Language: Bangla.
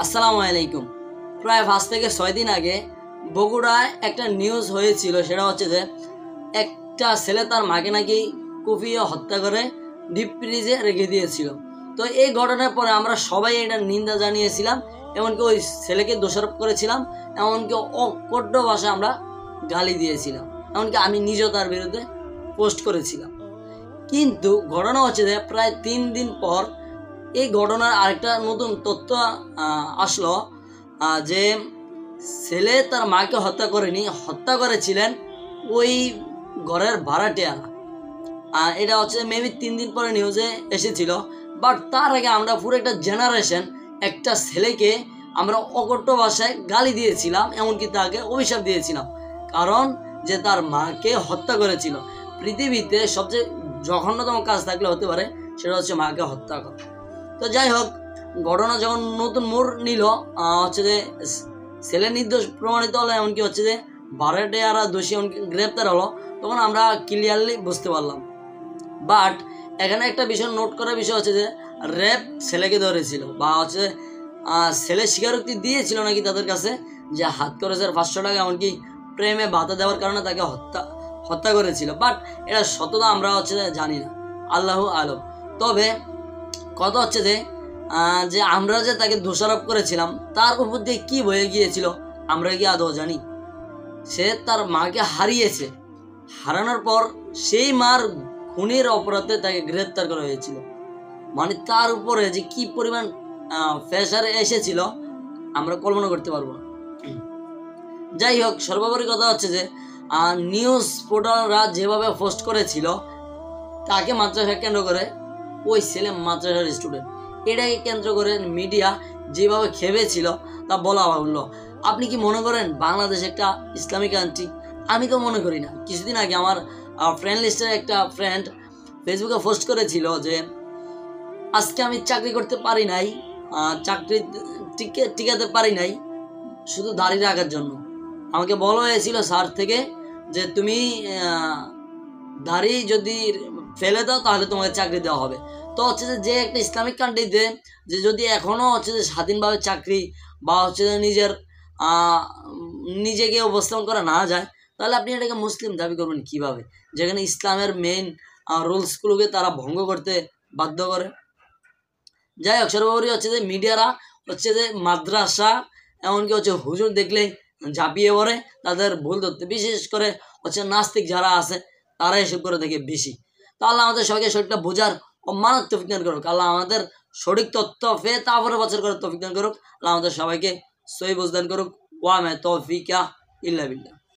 আসসালামু আলাইকুম। প্রায় 5 থেকে 6 দিন আগে বগুড়ায় একটা নিউজ হয়েছিল, সেটা হচ্ছে যে একটা ছেলে তার মাকে নাকি কুপিয়ে হত্যা করে ডিপ ফ্রিজে রেখে দিয়েছিল। তো এই ঘটনার পরে আমরা সবাই এটা নিন্দা জানিয়েছিলাম, এমনকি ওই ছেলেকে দোষারোপ করেছিলাম, এমনকি অকট্য ভাষায় আমরা গালি দিয়েছিলাম, এমনকি আমি নিজেও তার বিরুদ্ধে পোস্ট করেছিলাম। কিন্তু ঘটনা হচ্ছে যে প্রায় 3 দিন পর এই ঘটনার আরেকটা নতুন তথ্য আসলো, যে ছেলে তার মাকে হত্যা করেনি, হত্যা করেছিলেন ওই ঘরের ভাড়াটিয়ারা। এটা হচ্ছে মেবি 3 দিন পরে নিউজে এসেছিল। বাট তার আগে আমরা পুরো একটা জেনারেশন একটা ছেলেকে আমরা অকট্য ভাষায় গালি দিয়েছিলাম, এমনকি তাকে অভিশাপ দিয়েছিলাম, কারণ যে তার মাকে হত্যা করেছিল। পৃথিবীতে সবচেয়ে জঘন্যতম কাজ থাকলে হতে পারে সেটা হচ্ছে মাকে হত্যা করা। তো যাই হোক, ঘটনা যখন নতুন মোড় নিল, হচ্ছে যে ছেলে নির্দোষ প্রমাণিত হলো, এমনকি হচ্ছে যে ভাড়াটিয়ারা দোষী এমনকি গ্রেপ্তার হলো, তখন আমরা ক্লিয়ারলি বুঝতে পারলাম। বাট এখানে একটা বিষয় নোট করার বিষয় হচ্ছে যে র্যাব ছেলেকে ধরেছিল, বা হচ্ছে ছেলে স্বীকারোক্তি দিয়েছিল নাকি তাদের কাছে যে হাত খরচের 500 টাকা এমনকি প্রেমে বাধা দেওয়ার কারণে তাকে হত্যা করেছিল। বাট এটা সততা আমরা হচ্ছে জানি না, আল্লাহু আলম। তবে কথা হচ্ছে যে আমরা যে তাকে দোষারোপ করেছিলাম তার উপর দিয়ে কি বয়ে গিয়েছিল আমরা কি আদৌ জানি? সে তার মাকে হারিয়েছে, হারানোর পর সেই মার খুনের অপরাধে তাকে গ্রেপ্তার করা হয়েছিল। মানে তার উপরে যে কি পরিমাণ প্রেশার এসেছিল আমরা কল্পনা করতে পারবো না। যাই হোক, সর্বোপরি কথা হচ্ছে যে নিউজ পোর্টালরা যেভাবে পোস্ট করেছিল তাকে মাদ্রাসা কেন্দ্র করে, ওই ছেলে মাদ্রাসার স্টুডেন্ট, এটাকে কেন্দ্র করে মিডিয়া যেভাবে খেপেছিল তা বলা বাহুল্য। আপনি কি মনে করেন বাংলাদেশ একটা ইসলামিক কান্ট্রি? আমি তো মনে করি না। কিছুদিন আগে আমার ফ্রেন্ড লিস্টের একটা ফ্রেন্ড ফেসবুকে পোস্ট করেছিল যে আজকে আমি চাকরি করতে পারি নাই, চাকরি টিকাতে পারি নাই শুধু দাড়ি রাখার জন্য। আমাকে বলা হয়েছিল স্যার থেকে যে তুমি দাড়ি যদি ফেলে দাও তাহলে তোমাকে চাকরি দেওয়া হবে। তো হচ্ছে যে একটা ইসলামিক কান্ট্রিতে যে যদি এখনও হচ্ছে যে স্বাধীনভাবে চাকরি বা হচ্ছে যে নিজেকে উপস্থাপন করা না যায়, তাহলে আপনি এটাকে মুসলিম দাবি করবেন কিভাবে, যেখানে ইসলামের মেইন রুলসগুলোকে তারা ভঙ্গ করতে বাধ্য করে। যাই হোক, সর্বোপরি হচ্ছে যে মিডিয়ারা হচ্ছে যে মাদ্রাসা এমনকি হচ্ছে হুজুর দেখলে ঝাঁপিয়ে পড়ে তাদের ভুল ধরতে, বিশেষ করে হচ্ছে নাস্তিক যারা আছে তারা এসব করে দেখে বেশি। তো আল্লাহ আমাদের সবাইকে সঠিকটা বোঝার ও মানার তৌফিক দান করুক। আল্লাহ আমাদের সঠিক তথ্য পেয়ে তারপরে বছর করার তৌফিক দান করুক। আল্লাহ আমাদের সবাইকে সহি বুঝদান করুক। ওয়া মা তৌফিকা ইল্লা বিল্লাহ।